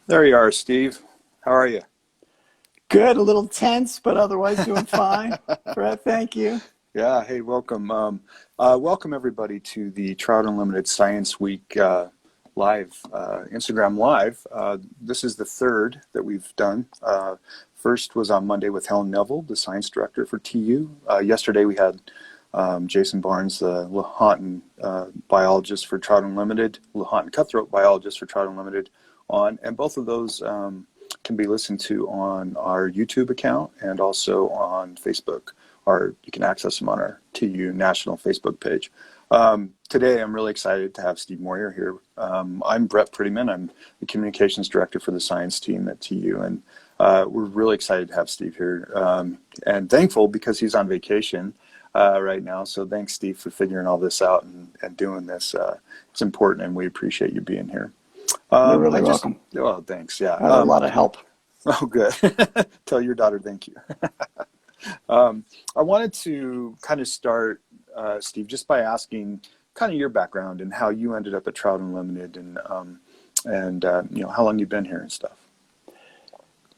There you are, Steve. How are you? Good, a little tense, but otherwise doing fine. Brett, thank you. Yeah, hey, welcome. Welcome everybody to the Trout Unlimited Science Week live, Instagram Live. This is the third that we've done. First was on Monday with Helen Neville, the science director for TU. Yesterday we had Jason Barnes, the Lahontan biologist for Trout Unlimited, Lahontan cutthroat biologist for Trout Unlimited on, and both of those can be listened to on our YouTube account and also on Facebook, or you can access them on our TU National Facebook page. Today, I'm really excited to have Steve Moyer here. I'm Brett Prettyman. I'm the Communications Director for the Science Team at TU, and we're really excited to have Steve here, and thankful because he's on vacation right now. So thanks, Steve, for figuring all this out and doing this. It's important, and we appreciate you being here. You're really welcome. Oh, thanks. Yeah. I had a lot of help. Oh, good. Tell your daughter thank you. I wanted to kind of start, Steve, just by asking kind of your background and how you ended up at Trout Unlimited, and how long you've been here and stuff.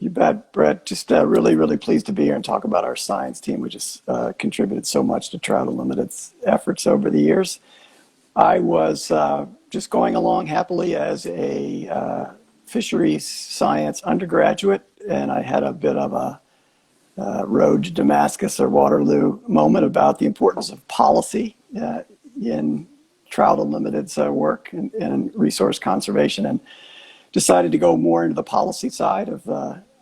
You bet, Brett. Just really, really pleased to be here and talk about our science team, which has contributed so much to Trout Unlimited's efforts over the years. I was just going along happily as a fisheries science undergraduate, and I had a bit of a road to Damascus or Waterloo moment about the importance of policy in Trout Unlimited's work and resource conservation, and decided to go more into the policy side of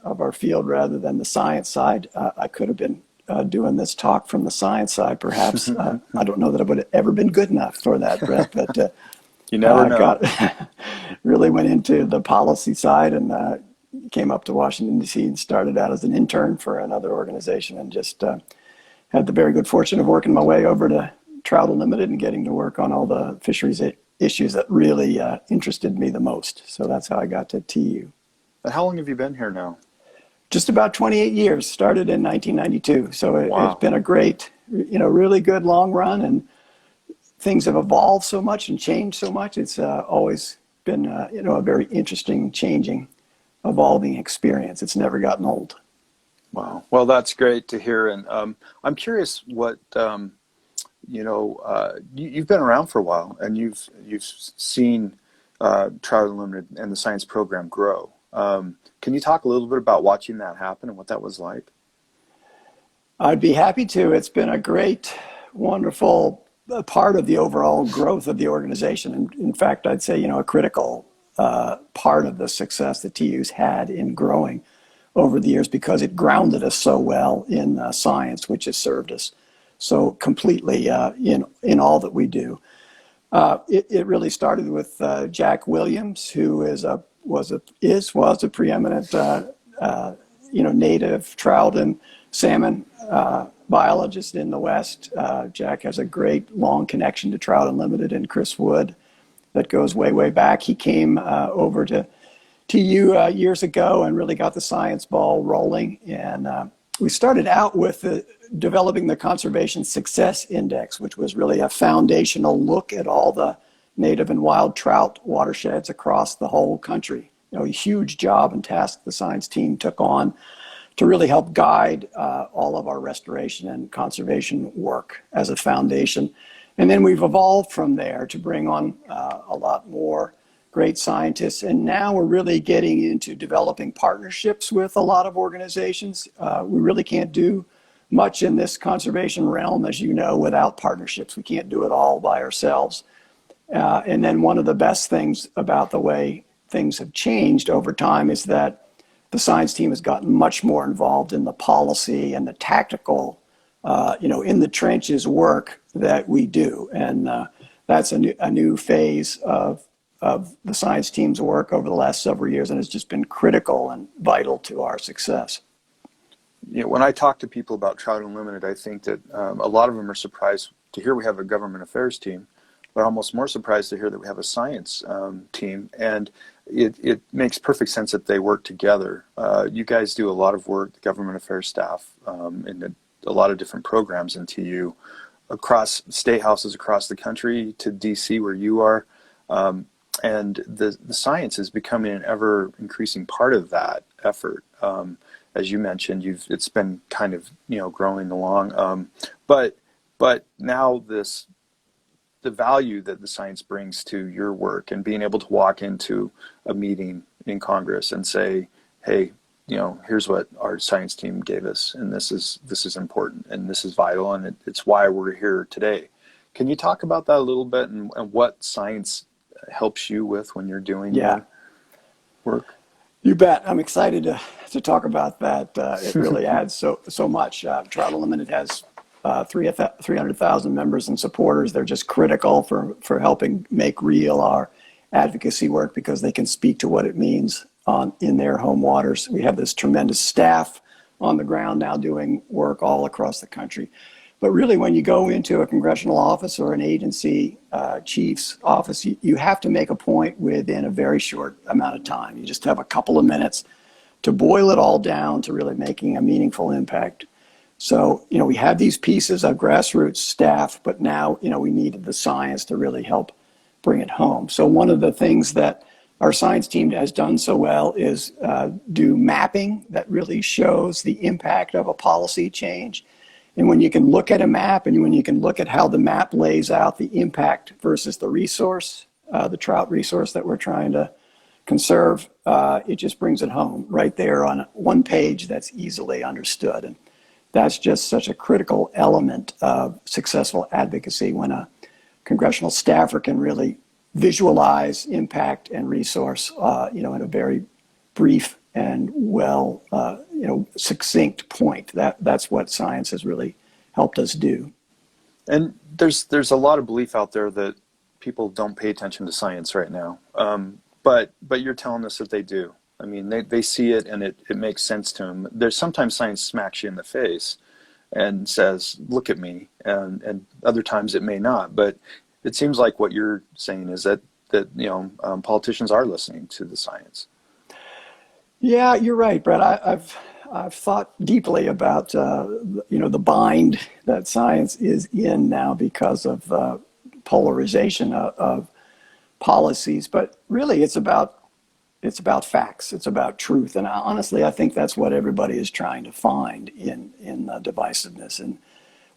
our field rather than the science side. I could have been doing this talk from the science side, perhaps. I don't know that I would have ever been good enough for that, Brett, but you never know. Really went into the policy side and came up to Washington, D.C. and started out as an intern for another organization, and just had the very good fortune of working my way over to Trout Unlimited and getting to work on all the fisheries issues that really interested me the most. So that's how I got to TU. And how long have you been here now? Just about 28 years, started in 1992. So Wow. It's been a great, really good long run, and things have evolved so much and changed so much. It's always been, a very interesting, changing, evolving experience. It's never gotten old. Wow. Well, that's great to hear. And I'm curious what, you've been around for a while, and you've seen Trout Unlimited and the science program grow. Can you talk a little bit about watching that happen and what that was like? I'd be happy to. It's been a great, wonderful part of the overall growth of the organization. And in fact, I'd say, a critical part of the success that TU's had in growing over the years, because it grounded us so well in science, which has served us so completely in all that we do. It really started with Jack Williams, who was a preeminent native trout and salmon biologist in the West. Jack has a great long connection to Trout Unlimited and Chris Wood that goes way, way back. He came over to TU years ago and really got the science ball rolling. And we started out with developing the Conservation Success Index, which was really a foundational look at all the native and wild trout watersheds across the whole country. A huge job and task the science team took on to really help guide all of our restoration and conservation work as a foundation. And then we've evolved from there to bring on a lot more great scientists. And now we're really getting into developing partnerships with a lot of organizations. We really can't do much in this conservation realm, as you know, without partnerships. We can't do it all by ourselves. And then one of the best things about the way things have changed over time is that the science team has gotten much more involved in the policy and the tactical, in the trenches work that we do. And that's a new phase of the science team's work over the last several years, and it's just been critical and vital to our success. When I talk to people about Trout Unlimited, I think that a lot of them are surprised to hear we have a government affairs team, but almost more surprised to hear that we have a science team. And it makes perfect sense that they work together. You guys do a lot of work, the government affairs staff, in a lot of different programs in TU, across state houses across the country to DC where you are. and the science is becoming an ever increasing part of that effort. As you mentioned, it's been kind of growing along, but now the value that the science brings to your work and being able to walk into a meeting in Congress and say, hey, here's what our science team gave us, and this is important, and this is vital, and it's why we're here today. Can you talk about that a little bit, and what science helps you with when you're doing Yeah, your work? you bet. I'm excited to talk about that. It really adds so much. Trout Unlimited has 300,000 members and supporters. They're just critical for helping make real our advocacy work because they can speak to what it means in their home waters. We have this tremendous staff on the ground now doing work all across the country. But really, when you go into a congressional office or an agency chief's office, you have to make a point within a very short amount of time. You just have a couple of minutes to boil it all down to really making a meaningful impact. So, we have these pieces of grassroots staff, but now, we needed the science to really help bring it home. So one of the things that our science team has done so well is do mapping that really shows the impact of a policy change. And when you can look at a map and when you can look at how the map lays out the impact versus the resource, the trout resource that we're trying to conserve, it just brings it home right there on one page that's easily understood. And that's just such a critical element of successful advocacy when a congressional staffer can really visualize impact and resource, in a very brief and succinct point. That's what science has really helped us do. And there's a lot of belief out there that people don't pay attention to science right now, but you're telling us that they do. I mean, they see it and it makes sense to them. There's sometimes science smacks you in the face and says, look at me, and other times it may not. But it seems like what you're saying is that politicians are listening to the science. Yeah, you're right, Brett. I've thought deeply about the bind that science is in now because of polarization of policies. But really, it's about facts. It's about truth. And honestly, I think that's what everybody is trying to find in divisiveness. And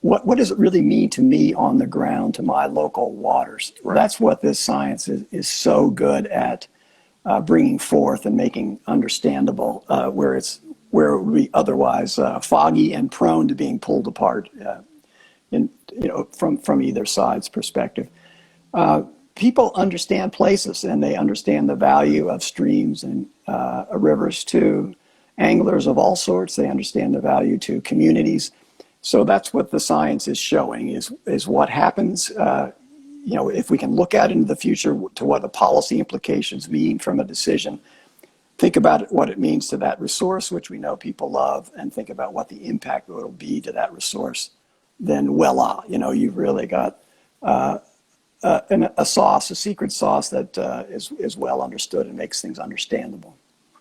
what does it really mean to me on the ground, to my local waters? Right. That's what this science is so good at bringing forth and making understandable, where it would be otherwise foggy and prone to being pulled apart from either side's perspective. People understand places and they understand the value of streams and rivers to anglers of all sorts. They understand the value to communities. So that's what the science is showing is what happens. If we can look out into the future to what the policy implications mean from a decision, think about what it means to that resource, which we know people love, and think about what the impact will be to that resource, then voila, you've really got a secret sauce that is well understood and makes things understandable.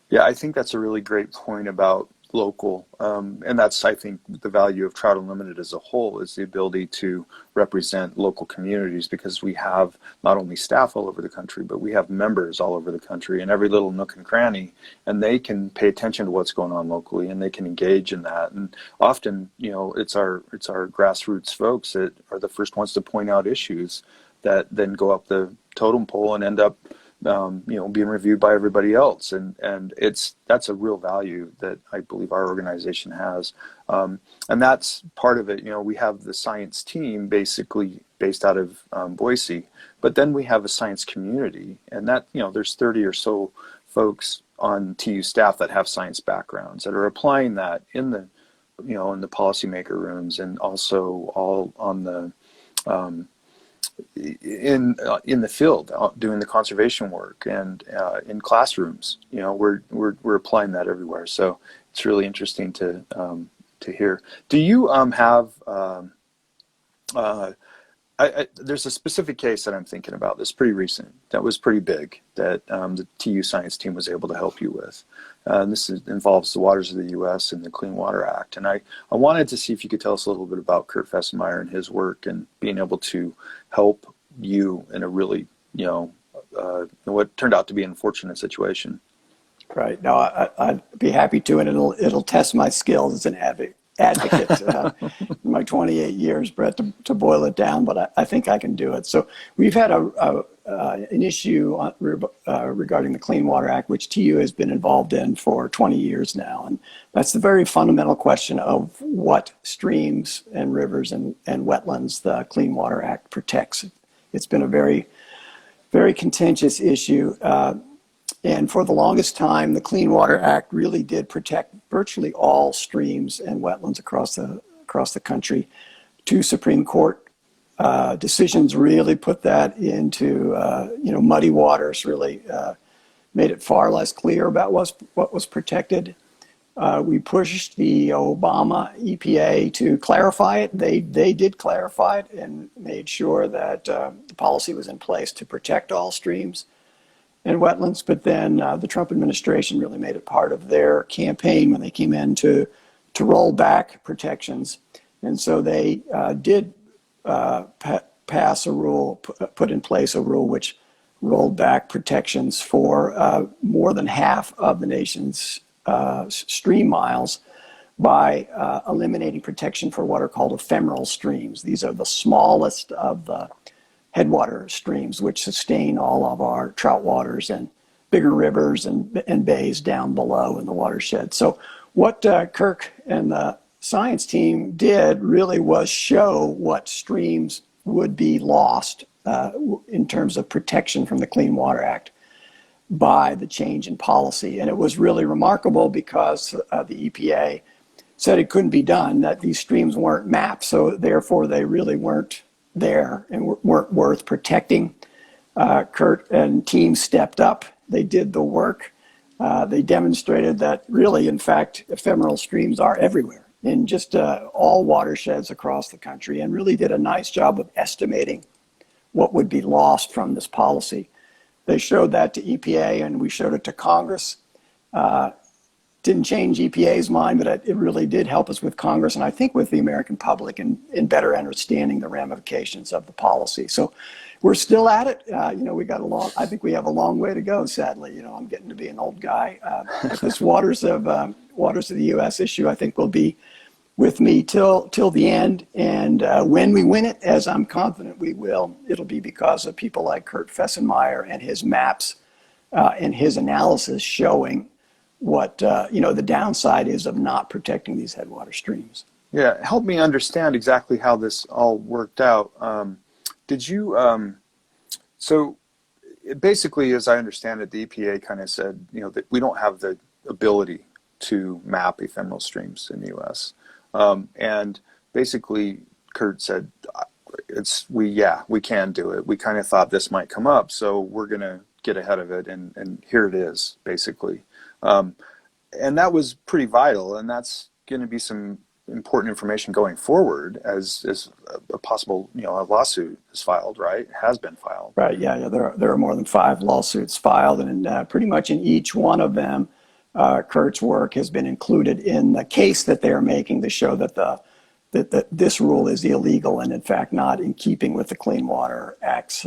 Yeah, I think that's a really great point about local, and that's, I think, the value of Trout Unlimited as a whole is the ability to represent local communities, because we have not only staff all over the country, but we have members all over the country in every little nook and cranny, and they can pay attention to what's going on locally and they can engage in that. And often, it's our grassroots folks that are the first ones to point out issues that then go up the totem pole and end up being reviewed by everybody else, and that's a real value that I believe our organization has, and that's part of it. We have the science team basically based out of Boise, but then we have a science community, and that there's 30 or so folks on TU staff that have science backgrounds that are applying that in the in the policymaker rooms, and also all on the in the field doing the conservation work, and in classrooms. We're applying that everywhere, so it's really interesting to hear. Do you have there's a specific case that I'm thinking about that's pretty recent, that was pretty big, that the TU Science Team was able to help you with. Involves the waters of the U.S. and the Clean Water Act. And I wanted to see if you could tell us a little bit about Kurt Fessenmeyer and his work and being able to help you in a really, what turned out to be an unfortunate situation. Right. No, I'd be happy to, and it'll test my skills as an advocate in my 28 years, Brett, to boil it down, but I think I can do it. So we've had an issue regarding the Clean Water Act, which TU has been involved in for 20 years now, and that's the very fundamental question of what streams and rivers and wetlands the Clean Water Act protects. It's been a very, very contentious issue. And for the longest time, the Clean Water Act really did protect virtually all streams and wetlands across the country. Two Supreme Court decisions really put that into muddy waters. Really made it far less clear about what was protected. We pushed the Obama EPA to clarify it. They did clarify it and made sure that the policy was in place to protect all streams and wetlands, but then the Trump administration really made it part of their campaign when they came in to roll back protections. And so they did pass a rule, put in place a rule which rolled back protections for more than half of the nation's stream miles by eliminating protection for what are called ephemeral streams. These are the smallest of the headwater streams, which sustain all of our trout waters and bigger rivers and bays down below in the watershed. So what Kirk and the science team did really was show what streams would be lost in terms of protection from the Clean Water Act by the change in policy. And it was really remarkable because the EPA said it couldn't be done, that these streams weren't mapped, so therefore they really weren't there and weren't worth protecting. Kurt and team stepped up. They did the work. They demonstrated that really, in fact, ephemeral streams are everywhere in just all watersheds across the country, and really did a nice job of estimating what would be lost from this policy. They showed that to EPA, and we showed it to Congress. Didn't change EPA's mind, but it really did help us with Congress, and I think with the American public in better understanding the ramifications of the policy. So we're still at it. I think we have a long way to go, sadly. I'm getting to be an old guy. But this waters of the U.S. issue, I think, will be with me till the end. And when we win it, as I'm confident we will, it'll be because of people like Kurt Fessenmeyer and his maps and his analysis showing what the downside is of not protecting these headwater streams. Yeah, help me understand exactly how this all worked out. Did you? So basically, as I understand it, the EPA kind of said, that we don't have the ability to map ephemeral streams in the U.S. And basically, Kurt said, we can do it. We kind of thought this might come up, so we're going to get ahead of it, and here it is, basically. And that was pretty vital, and that's going to be some important information going forward as a possible, a lawsuit is filed, right? Has been filed. Right, yeah. There are more than 5 lawsuits filed, and pretty much in each one of them, Kurt's work has been included in the case that they're making to show that this rule is illegal and, in fact, not in keeping with the Clean Water Act's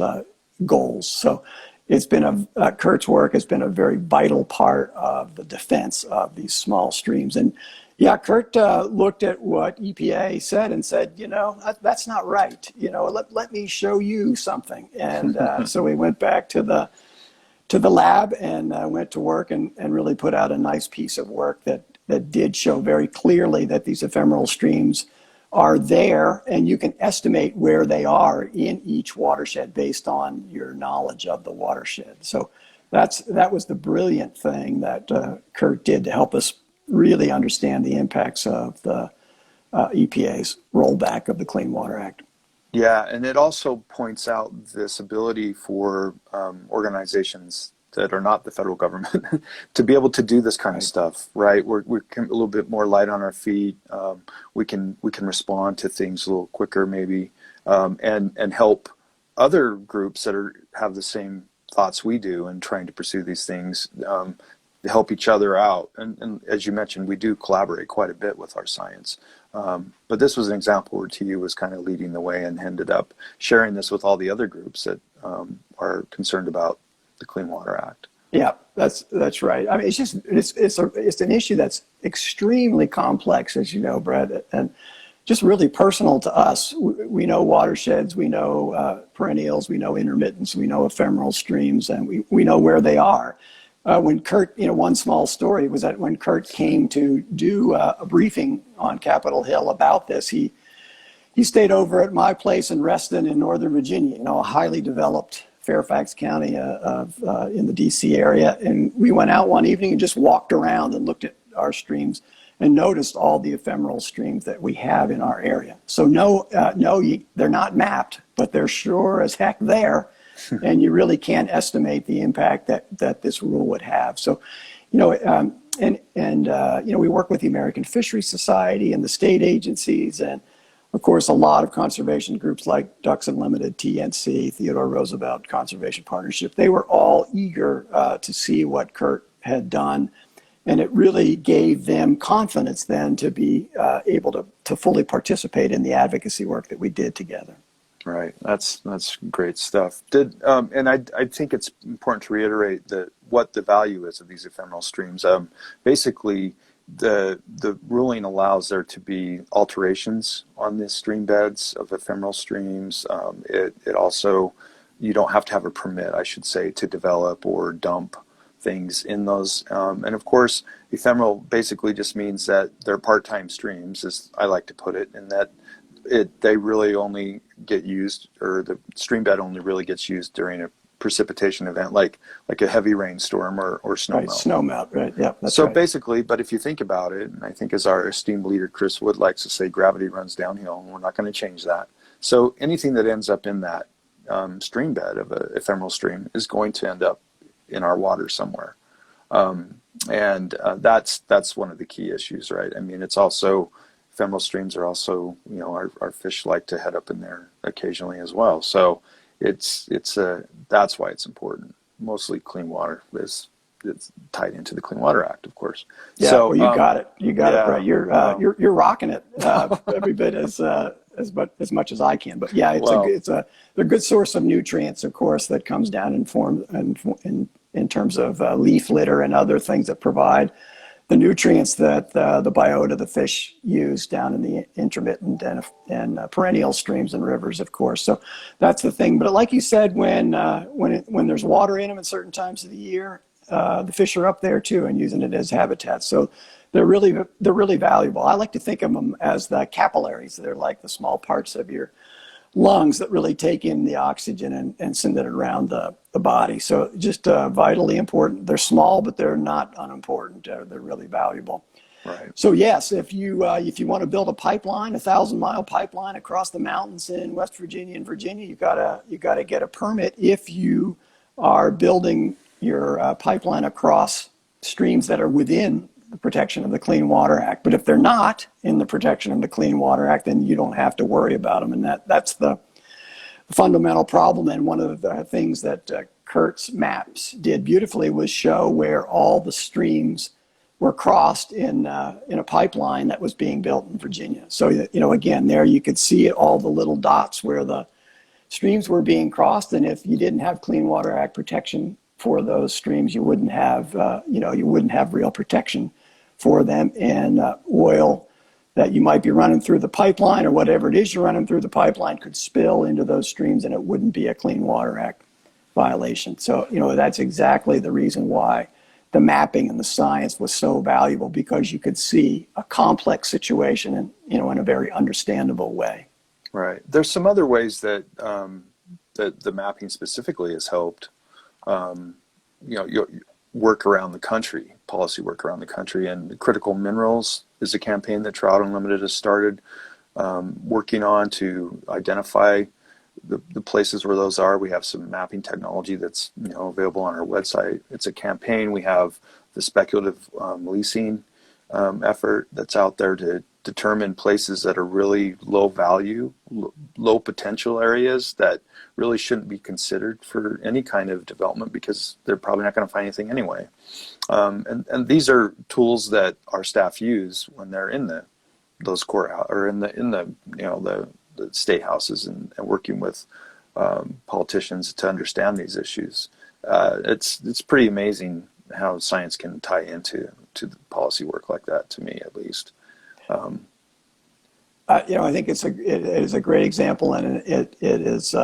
goals. So it's been Kurt's work has been a very vital part of the defense of these small streams. And yeah, Kurt looked at what EPA said and said, that's not right. Let me show you something. And so we went back to the lab and went to work and really put out a nice piece of work that did show very clearly that these ephemeral streams are there, and you can estimate where they are in each watershed based on your knowledge of the watershed. So that was the brilliant thing that Kurt did to help us really understand the impacts of the EPA's rollback of the Clean Water Act. Yeah, and it also points out this ability for organizations that are not the federal government to be able to do this kind of stuff, right? We're a little bit more light on our feet. We can respond to things a little quicker, maybe, and help other groups that have the same thoughts we do and trying to pursue these things, help each other out. And as you mentioned, we do collaborate quite a bit with our science. But this was an example where TU was kind of leading the way and ended up sharing this with all the other groups that are concerned about the Clean Water Act. Yeah, that's right. I mean, it's an issue that's extremely complex, as you know, Brett, and just really personal to us. We know watersheds, we know perennials, we know intermittents, we know ephemeral streams, and we know where they are. When Kurt, one small story was that when Kurt came to do a briefing on Capitol Hill about this, he stayed over at my place in Reston in Northern Virginia, a highly developed Fairfax County in the DC area. And we went out one evening and just walked around and looked at our streams and noticed all the ephemeral streams that we have in our area. So no, they're not mapped, but they're sure as heck there. And you really can't estimate the impact that this rule would have. So, we work with the American Fisheries Society and the state agencies, and of course, a lot of conservation groups like Ducks Unlimited, TNC, Theodore Roosevelt Conservation Partnership. They were all eager to see what Kurt had done, and it really gave them confidence then to be able to fully participate in the advocacy work that we did together. Right, that's great stuff. And I think it's important to reiterate what the value is of these ephemeral streams. Basically, the ruling allows there to be alterations on the stream beds of ephemeral streams. It also, you don't have to have a permit, I should say, to develop or dump things in those. And of course, ephemeral basically just means that they're part-time streams, as I like to put it, and that they really only get used, or the stream bed only really gets used during a precipitation event like a heavy rainstorm or snowmelt. Right, snowmelt, right, yeah. So basically, but if you think about it, and I think as our esteemed leader Chris Wood likes to say, gravity runs downhill, and we're not going to change that. So anything that ends up in that stream bed of an ephemeral stream is going to end up in our water somewhere. And that's one of the key issues, right? I mean, it's also, ephemeral streams are also, our fish like to head up in there occasionally as well. So that's why it's important. Mostly clean water it's tied into the Clean Water Act, of course. Yeah, so, well, you got it. You got it, right? You're rocking it every bit as much as I can. But yeah, they're a good source of nutrients, of course, that comes down in terms of leaf litter and other things that provide the nutrients that the biota, the fish, use down in the intermittent and perennial streams and rivers, of course. So that's the thing. But like you said, when there's water in them at certain times of the year, the fish are up there too and using it as habitat. So they're really valuable. I like to think of them as the capillaries. They're like the small parts of your lungs that really take in the oxygen and send it around the body. So just vitally important. They're small, but they're not unimportant. They're really valuable. Right. So yes, if you want to build a pipeline, 1,000-mile pipeline across the mountains in West Virginia and Virginia, you gotta get a permit if you are building your pipeline across streams that are within the protection of the Clean Water Act. But if they're not in the protection of the Clean Water Act, then you don't have to worry about them. And that's the fundamental problem. And one of the things that Kurt's maps did beautifully was show where all the streams were crossed in a pipeline that was being built in Virginia. So, again, there you could see all the little dots where the streams were being crossed. And if you didn't have Clean Water Act protection for those streams, you wouldn't have real protection for them, and oil that you might be running through the pipeline or whatever it is you're running through the pipeline could spill into those streams, and it wouldn't be a Clean Water Act violation. So, that's exactly the reason why the mapping and the science was so valuable, because you could see a complex situation in a very understandable way. Right. There's some other ways that that the mapping specifically has helped. Work around the country, policy work around the country, and critical minerals is a campaign that Trout Unlimited has started working on to identify the places where those are. We have some mapping technology that's available on our website. It's a campaign. We have the speculative leasing effort that's out there to determine places that are really low value, low potential areas that really shouldn't be considered for any kind of development, because they're probably not going to find anything anyway. And these are tools that our staff use when they're in those courthouse or in the state houses and working with politicians to understand these issues. it's pretty amazing how science can tie into the policy work like that. To me, at least. I think it is a great example, and it is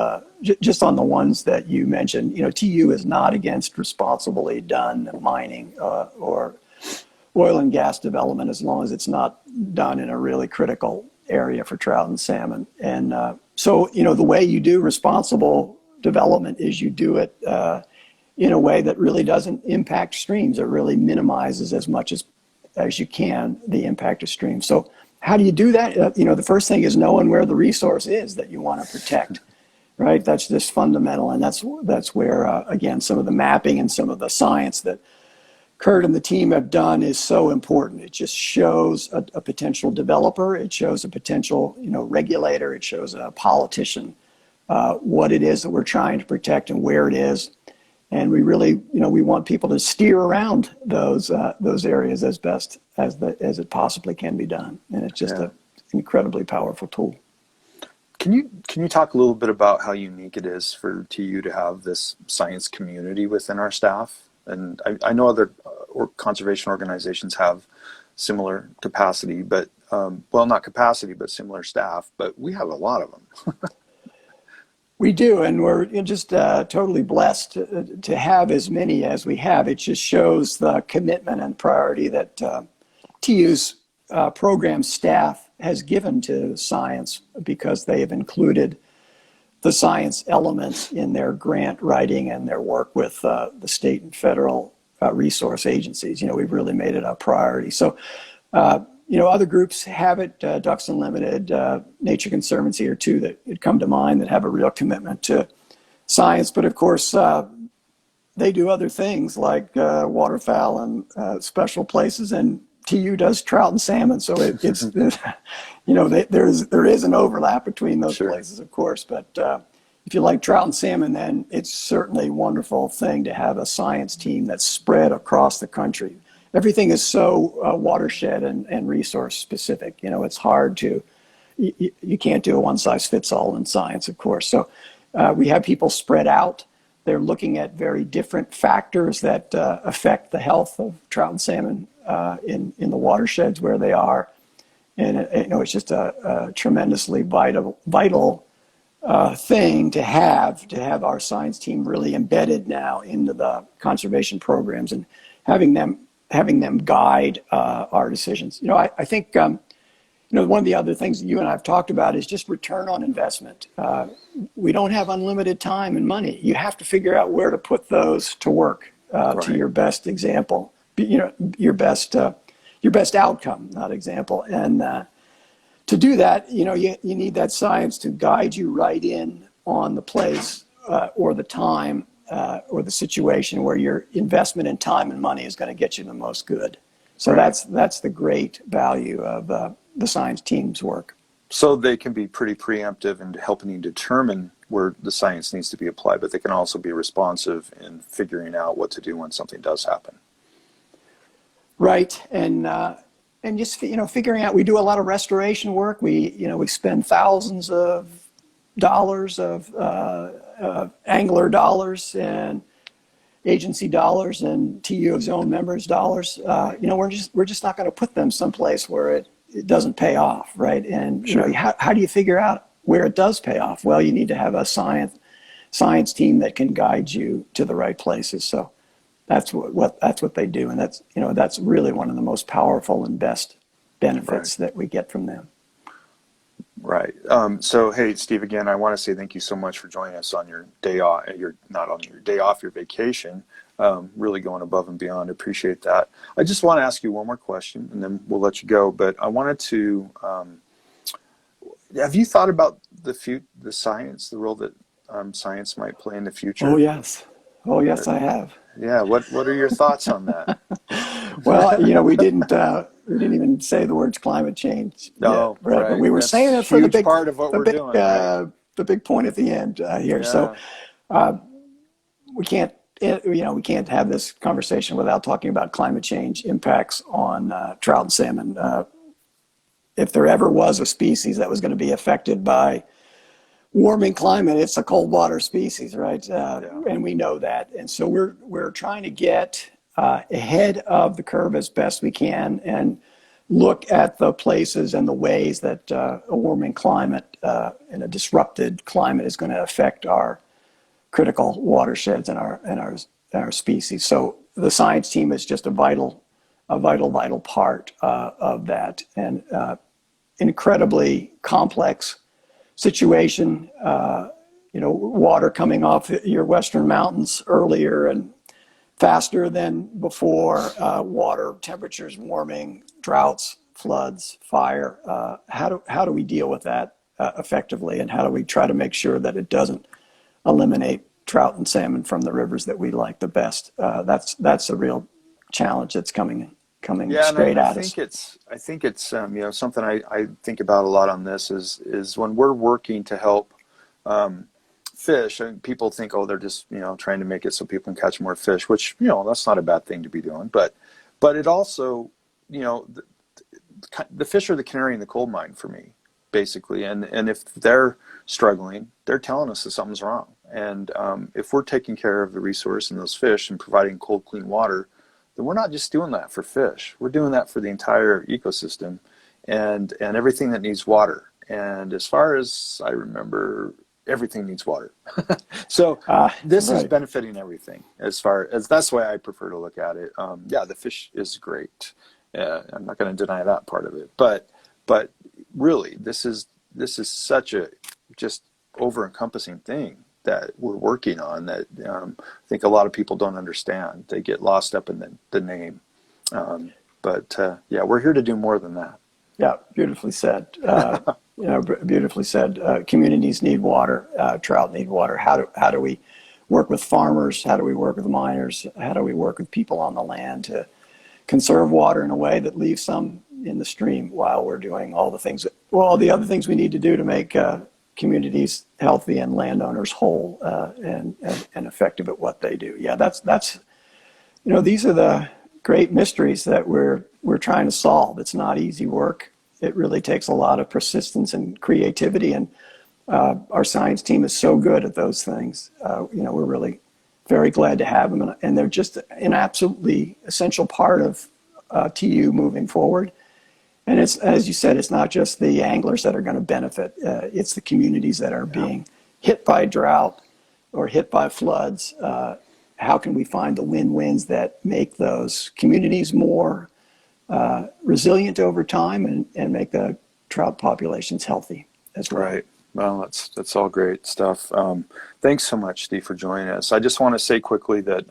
just on the ones that you mentioned. TU is not against responsibly done mining or oil and gas development as long as it's not done in a really critical area for trout and salmon. And so, the way you do responsible development is you do it in a way that really doesn't impact streams. It really minimizes as much as you can the impact of streams. So how do you do that? The first thing is knowing where the resource is that you want to protect, right? That's just fundamental. And that's where, again, some of the mapping and some of the science that Kurt and the team have done is so important. It just shows a potential developer. It shows a potential, regulator. It shows a politician what it is that we're trying to protect and where it is. And we really, we want people to steer around those areas as best as it possibly can be done. And it's just an incredibly powerful tool. Can you talk a little bit about how unique it is for TU to have this science community within our staff? And I know other conservation organizations have similar capacity, but not capacity, but similar staff. But we have a lot of them. We do, and we're just totally blessed to have as many as we have. It just shows the commitment and priority that TU's program staff has given to science, because they have included the science elements in their grant writing and their work with the state and federal resource agencies. We've really made it a priority. So, other groups have it. Ducks Unlimited, Nature Conservancy are two that come to mind that have a real commitment to science. But of course, they do other things like waterfowl and special places, and TU does trout and salmon. So it's there is an overlap between those places, of course. But if you like trout and salmon, then it's certainly a wonderful thing to have a science team that's spread across the country. Everything is so watershed and resource specific. It's hard to, you can't do a one size fits all in science, of course. So we have people spread out. They're looking at very different factors that affect the health of trout and salmon in the watersheds where they are. And it's just a tremendously vital thing to have our science team really embedded now into the conservation programs and having them guide our decisions. I think one of the other things that you and I have talked about is just return on investment. We don't have unlimited time and money. You have to figure out where to put those to work to your best example. Your best outcome, not example. And to do that, you need that science to guide you right in on the place or the time or the situation where your investment in time and money is going to get you the most good. So that's the great value of the science team's work. So they can be pretty preemptive in helping you determine where the science needs to be applied, but they can also be responsive in figuring out what to do when something does happen. Right, and just figuring out. We do a lot of restoration work. We spend thousands of dollars of angler dollars and agency dollars and TU's own members' dollars. We're just not going to put them someplace where it doesn't pay off, right? And how do you figure out where it does pay off? Well, you need to have a science team that can guide you to the right places. So that's what they do, and that's really one of the most powerful and best benefits that we get from them. Right. So, hey, Steve, again, I want to say thank you so much for joining us on your day off. You're not on your day off, your vacation. Really going above and beyond. Appreciate that. I just want to ask you one more question, and then we'll let you go. But I wanted to. Have you thought about the science, the role that science might play in the future? Oh yes. I have. Yeah. What are your thoughts on that? Well, we didn't even say the words climate change. No, yet, right? But we were saying it for the big part of what we're doing. Right? The big point at the end here. Yeah. So we can't have this conversation without talking about climate change impacts on trout and salmon. If there ever was a species that was going to be affected by warming climate, it's a cold water species, right? Yeah. And we know that. And so we're trying to get ahead of the curve as best we can and look at the places and the ways that a warming climate and a disrupted climate is going to affect our critical watersheds and our species. So the science team is just a vital part of that, and incredibly complex situation. Water coming off your western mountains earlier and faster than before, water temperatures warming, droughts, floods, fire. How do we deal with that effectively, and how do we try to make sure that it doesn't eliminate trout and salmon from the rivers that we like the best? That's a real challenge that's coming Yeah, and straight I at think us. it's something I think about a lot on this is when we're working to help fish, and people think, oh, they're just trying to make it so people can catch more fish, which that's not a bad thing to be doing, but it also the fish are the canary in the coal mine for me, basically, and if they're struggling, they're telling us that something's wrong, and if we're taking care of the resource and those fish and providing cold, clean water, then we're not just doing that for fish. We're doing that for the entire ecosystem and everything that needs water. And as far as I remember, everything needs water. So this is Right. benefiting everything as far as that's the way I prefer to look at it. Yeah, the fish is great. I'm not going to deny that part of it. But really, this is such a just over-encompassing thing that we're working on that I think a lot of people don't understand. They get lost up in the name. But yeah, we're here to do more than that. Yeah, beautifully said. Beautifully said. Communities need water. Trout need water. How do we work with farmers? How do we work with miners? How do we work with people on the land to conserve water in a way that leaves some in the stream while we're doing all the other things we need to do to make communities healthy and landowners whole and effective at what they do. Yeah, that's these are the great mysteries that we're trying to solve. It's not easy work. It really takes a lot of persistence and creativity, and our science team is so good at those things. We're really very glad to have them, and they're just an absolutely essential part of TU moving forward. And it's, as you said, it's not just the anglers that are going to benefit. It's the communities that are being hit by drought or hit by floods. How can we find the win-wins that make those communities more resilient over time and make the trout populations healthy as well? Right. Well, that's all great stuff. Thanks so much, Steve, for joining us. I just want to say quickly that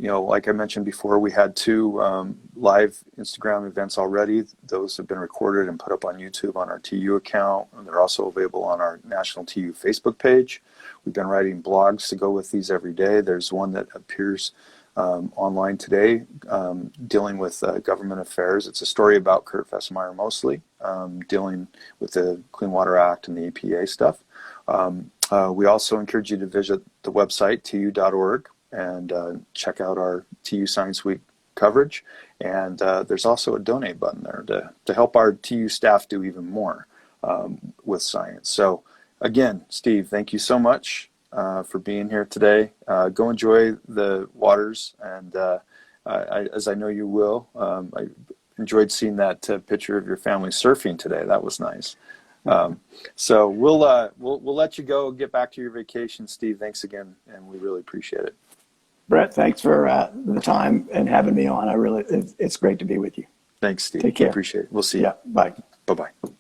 like I mentioned before, we had 2 live Instagram events already. Those have been recorded and put up on YouTube on our TU account, and they're also available on our National TU Facebook page. We've been writing blogs to go with these every day. There's one that appears online today dealing with government affairs. It's a story about Kurt Fessemeyer mostly, dealing with the Clean Water Act and the EPA stuff. We also encourage you to visit the website, tu.org, and check out our TU Science Week coverage. And there's also a donate button there to help our TU staff do even more with science. So again, Steve, thank you so much for being here today. Go enjoy the waters, and as I know you will. I enjoyed seeing that picture of your family surfing today. That was nice. So we'll let you go, get back to your vacation, Steve. Thanks again, and we really appreciate it. Brett, thanks for the time and having me on. It's great to be with you. Thanks, Steve. Take care. Appreciate it. We'll see you. Yeah, bye. Bye-bye.